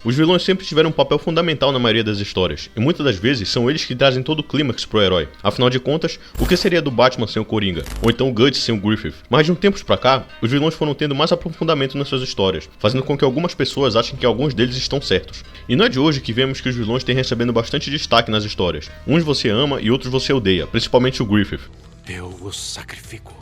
Os vilões sempre tiveram um papel fundamental na maioria das histórias, e muitas das vezes são eles que trazem todo o clímax pro herói. Afinal de contas, o que seria do Batman sem o Coringa? Ou então o Guts sem o Griffith? Mas de um tempo pra cá, os vilões foram tendo mais aprofundamento nas suas histórias, fazendo com que algumas pessoas achem que alguns deles estão certos. E não é de hoje que vemos que os vilões têm recebendo bastante destaque nas histórias. Uns você ama e outros você odeia, principalmente o Griffith. Eu os sacrifico.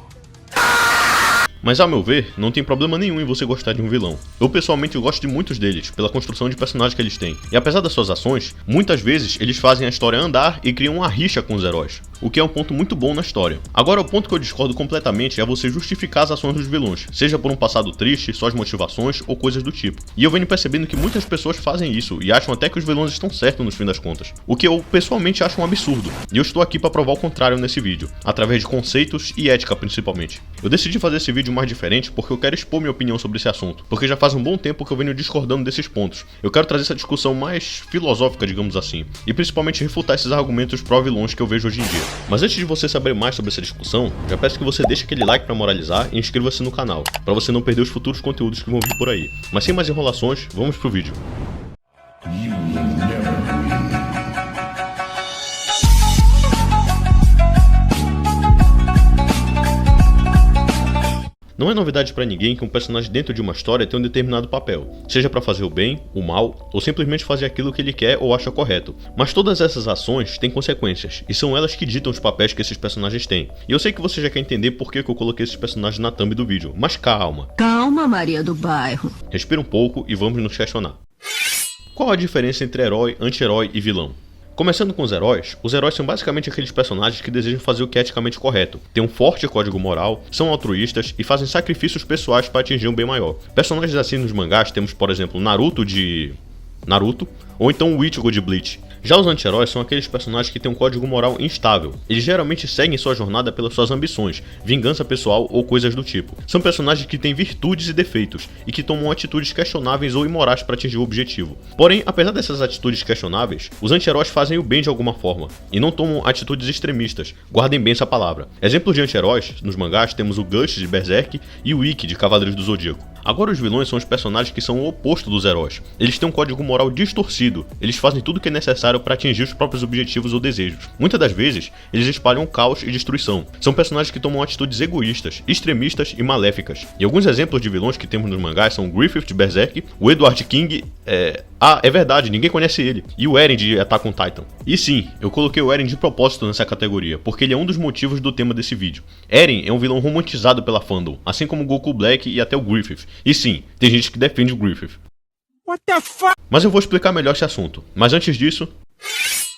Mas a meu ver, não tem problema nenhum em você gostar de um vilão. Eu pessoalmente gosto de muitos deles, pela construção de personagem que eles têm. E apesar das suas ações, muitas vezes eles fazem a história andar e criam uma rixa com os heróis, o que é um ponto muito bom na história. Agora, o ponto que eu discordo completamente é você justificar as ações dos vilões, seja por um passado triste, suas motivações ou coisas do tipo. E eu venho percebendo que muitas pessoas fazem isso e acham até que os vilões estão certos no fim das contas, o que eu pessoalmente acho um absurdo. E eu estou aqui para provar o contrário nesse vídeo, através de conceitos e ética principalmente. Eu decidi fazer esse vídeo mais diferente porque eu quero expor minha opinião sobre esse assunto, porque já faz um bom tempo que eu venho discordando desses pontos. Eu quero trazer essa discussão mais filosófica, digamos assim, e principalmente refutar esses argumentos pró-vilões que eu vejo hoje em dia. Mas antes de você saber mais sobre essa discussão, já peço que você deixe aquele like para moralizar e inscreva-se no canal, para você não perder os futuros conteúdos que vão vir por aí. Mas sem mais enrolações, vamos pro vídeo. Não é novidade pra ninguém que um personagem dentro de uma história tem um determinado papel, seja pra fazer o bem, o mal, ou simplesmente fazer aquilo que ele quer ou acha correto. Mas todas essas ações têm consequências, e são elas que ditam os papéis que esses personagens têm. E eu sei que você já quer entender por que eu coloquei esses personagens na thumb do vídeo, mas calma. Calma, Maria do Bairro. Respira um pouco e vamos nos questionar. Qual a diferença entre herói, anti-herói e vilão? Começando com os heróis são basicamente aqueles personagens que desejam fazer o que é eticamente correto, têm um forte código moral, são altruístas e fazem sacrifícios pessoais para atingir um bem maior. Personagens assim nos mangás temos, por exemplo, Naruto, ou então o Ichigo de Bleach. Já os anti-heróis são aqueles personagens que têm um código moral instável. Eles geralmente seguem sua jornada pelas suas ambições, vingança pessoal ou coisas do tipo. São personagens que têm virtudes e defeitos, e que tomam atitudes questionáveis ou imorais para atingir o objetivo. Porém, apesar dessas atitudes questionáveis, os anti-heróis fazem o bem de alguma forma, e não tomam atitudes extremistas. Guardem bem essa palavra. Exemplos de anti-heróis, nos mangás temos o Guts de Berserk e o Ikki de Cavaleiros do Zodíaco. Agora os vilões são os personagens que são o oposto dos heróis. Eles têm um código moral distorcido, eles fazem tudo o que é necessário para atingir os próprios objetivos ou desejos. Muitas das vezes, eles espalham caos e destruição. São personagens que tomam atitudes egoístas, extremistas e maléficas. E alguns exemplos de vilões que temos nos mangás são o Griffith de Berserk, o Edward King, é verdade, ninguém conhece ele, e o Eren de Attack on Titan. E sim, eu coloquei o Eren de propósito nessa categoria, porque ele é um dos motivos do tema desse vídeo. Eren é um vilão romantizado pela fandom, assim como o Goku Black e até o Griffith. E sim, tem gente que defende o Griffith. What the fuck? Mas eu vou explicar melhor esse assunto. Mas antes disso,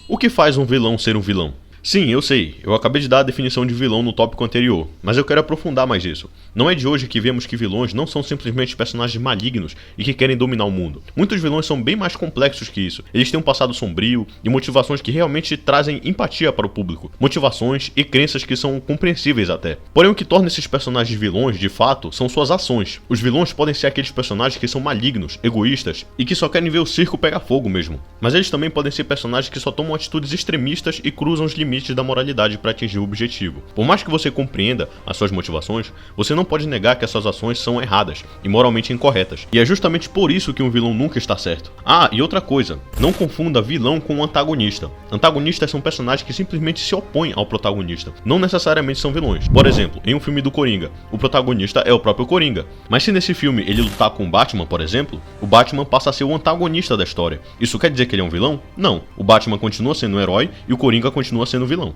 o que faz um vilão ser um vilão? Sim, eu sei, eu acabei de dar a definição de vilão no tópico anterior, mas eu quero aprofundar mais isso. Não é de hoje que vemos que vilões não são simplesmente personagens malignos e que querem dominar o mundo. Muitos vilões são bem mais complexos que isso. Eles têm um passado sombrio e motivações que realmente trazem empatia para o público. Motivações e crenças que são compreensíveis até. Porém, o que torna esses personagens vilões, de fato, são suas ações. Os vilões podem ser aqueles personagens que são malignos, egoístas e que só querem ver o circo pegar fogo mesmo. Mas eles também podem ser personagens que só tomam atitudes extremistas e cruzam os limites da moralidade para atingir o objetivo. Por mais que você compreenda as suas motivações, você não pode negar que as suas ações são erradas e moralmente incorretas. E é justamente por isso que um vilão nunca está certo. Ah, e outra coisa, não confunda vilão com antagonista. Antagonistas são personagens que simplesmente se opõem ao protagonista, não necessariamente são vilões. Por exemplo, em um filme do Coringa, o protagonista é o próprio Coringa. Mas se nesse filme ele lutar com o Batman, por exemplo, o Batman passa a ser o antagonista da história. Isso quer dizer que ele é um vilão? Não. O Batman continua sendo um herói e o Coringa continua sendo vilão.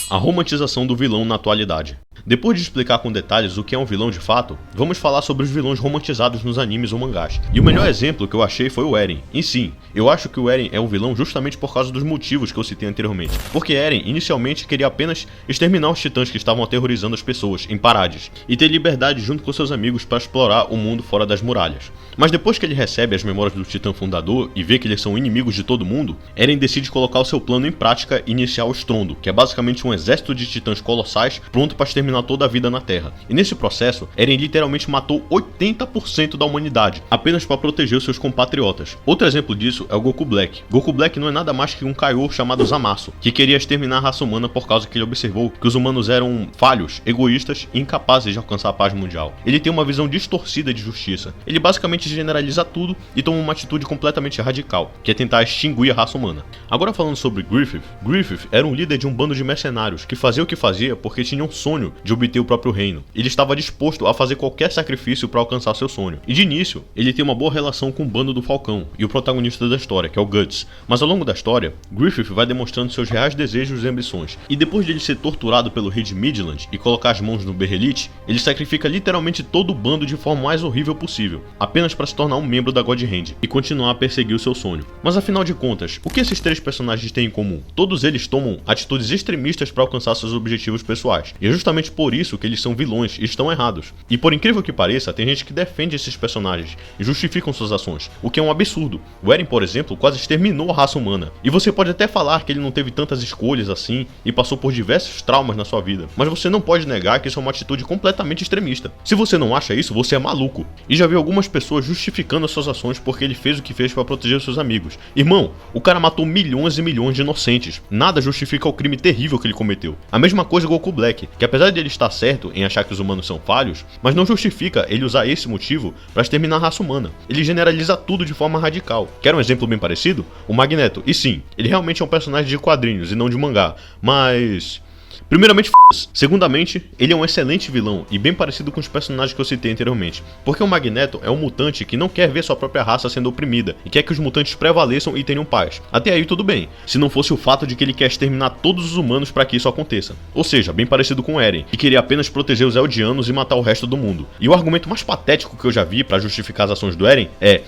A romantização do vilão na atualidade. Depois de explicar com detalhes o que é um vilão de fato, vamos falar sobre os vilões romantizados nos animes ou mangás. E o melhor exemplo que eu achei foi o Eren. E sim, eu acho que o Eren é um vilão justamente por causa dos motivos que eu citei anteriormente. Porque Eren inicialmente queria apenas exterminar os titãs que estavam aterrorizando as pessoas em Parades e ter liberdade junto com seus amigos para explorar o mundo fora das muralhas. Mas depois que ele recebe as memórias do titã fundador e vê que eles são inimigos de todo mundo, Eren decide colocar o seu plano em prática e iniciar o Estrondo, que é basicamente um exército de titãs colossais pronto para exterminar toda a vida na Terra. E nesse processo, Eren literalmente matou 80% da humanidade, apenas para proteger os seus compatriotas. Outro exemplo disso é o Goku Black. Goku Black não é nada mais que um Kaiô chamado Zamasu, que queria exterminar a raça humana por causa que ele observou que os humanos eram falhos, egoístas e incapazes de alcançar a paz mundial. Ele tem uma visão distorcida de justiça. Ele basicamente generaliza tudo e toma uma atitude completamente radical, que é tentar extinguir a raça humana. Agora falando sobre Griffith, Griffith era um líder de um bando de mercenários que fazia o que fazia porque tinha um sonho de obter o próprio reino. Ele estava disposto a fazer qualquer sacrifício para alcançar seu sonho. E de início, ele tem uma boa relação com o bando do Falcão e o protagonista da história, que é o Guts. Mas ao longo da história, Griffith vai demonstrando seus reais desejos e ambições. E depois de ele ser torturado pelo rei de Midland e colocar as mãos no Berrelite, ele sacrifica literalmente todo o bando de forma mais horrível possível, apenas para se tornar um membro da God Hand e continuar a perseguir o seu sonho. Mas afinal de contas, o que esses três personagens têm em comum? Todos eles tomam atitudes extremistas para alcançar seus objetivos pessoais. E é justamente por isso que eles são vilões e estão errados. E por incrível que pareça, tem gente que defende esses personagens e justificam suas ações, o que é um absurdo. O Eren, por exemplo, quase exterminou a raça humana. E você pode até falar que ele não teve tantas escolhas assim e passou por diversos traumas na sua vida, mas você não pode negar que isso é uma atitude completamente extremista. Se você não acha isso, você é maluco. E já vi algumas pessoas justificando as suas ações porque ele fez o que fez para proteger os seus amigos. Irmão, o cara matou milhões e milhões de inocentes. Nada justifica o crime terrível que ele cometeu. A mesma coisa Goku Black, que apesar de ele estar certo em achar que os humanos são falhos, mas não justifica ele usar esse motivo para exterminar a raça humana. Ele generaliza tudo de forma radical. Quer um exemplo bem parecido? O Magneto. E sim, ele realmente é um personagem de quadrinhos e não de mangá, mas... primeiramente, segundamente, ele é um excelente vilão e bem parecido com os personagens que eu citei anteriormente, porque o Magneto é um mutante que não quer ver sua própria raça sendo oprimida e quer que os mutantes prevaleçam e tenham paz. Até aí tudo bem, se não fosse o fato de que ele quer exterminar todos os humanos para que isso aconteça. Ou seja, bem parecido com Eren, que queria apenas proteger os Eldianos e matar o resto do mundo. E o argumento mais patético que eu já vi para justificar as ações do Eren é: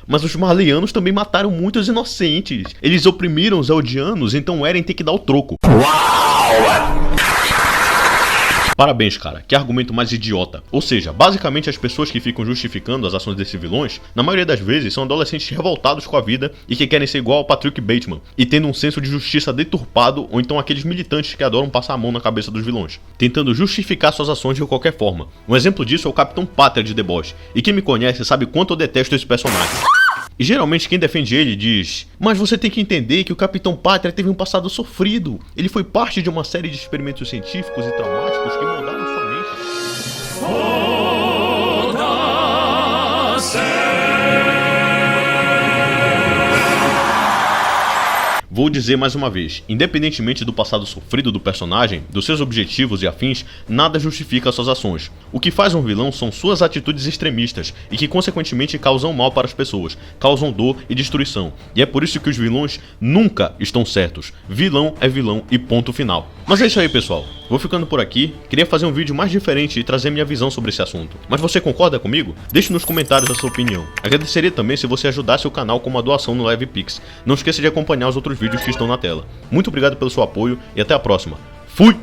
mas os Marleyanos também mataram muitos inocentes. Eles oprimiram os Eldianos, então o Eren tem que dar o troco. Parabéns, cara, que argumento mais idiota. Ou seja, basicamente as pessoas que ficam justificando as ações desses vilões, na maioria das vezes são adolescentes revoltados com a vida e que querem ser igual ao Patrick Bateman, e tendo um senso de justiça deturpado, ou então aqueles militantes que adoram passar a mão na cabeça dos vilões, tentando justificar suas ações de qualquer forma. Um exemplo disso é o Capitão Pátria de The Boys, e quem me conhece sabe quanto eu detesto esse personagem. E geralmente quem defende ele diz: mas você tem que entender que o Capitão Pátria teve um passado sofrido. Ele foi parte de uma série de experimentos científicos e traumáticos que moldaram sua mente. Vou dizer mais uma vez, independentemente do passado sofrido do personagem, dos seus objetivos e afins, nada justifica suas ações. O que faz um vilão são suas atitudes extremistas e que consequentemente causam mal para as pessoas, causam dor e destruição. E é por isso que os vilões nunca estão certos. Vilão é vilão e ponto final. Mas é isso aí, pessoal. Vou ficando por aqui. Queria fazer um vídeo mais diferente e trazer minha visão sobre esse assunto. Mas você concorda comigo? Deixe nos comentários a sua opinião. Agradeceria também se você ajudasse o canal com uma doação no LivePix. Não esqueça de acompanhar os outros vídeos que estão na tela. Muito obrigado pelo seu apoio e até a próxima. Fui!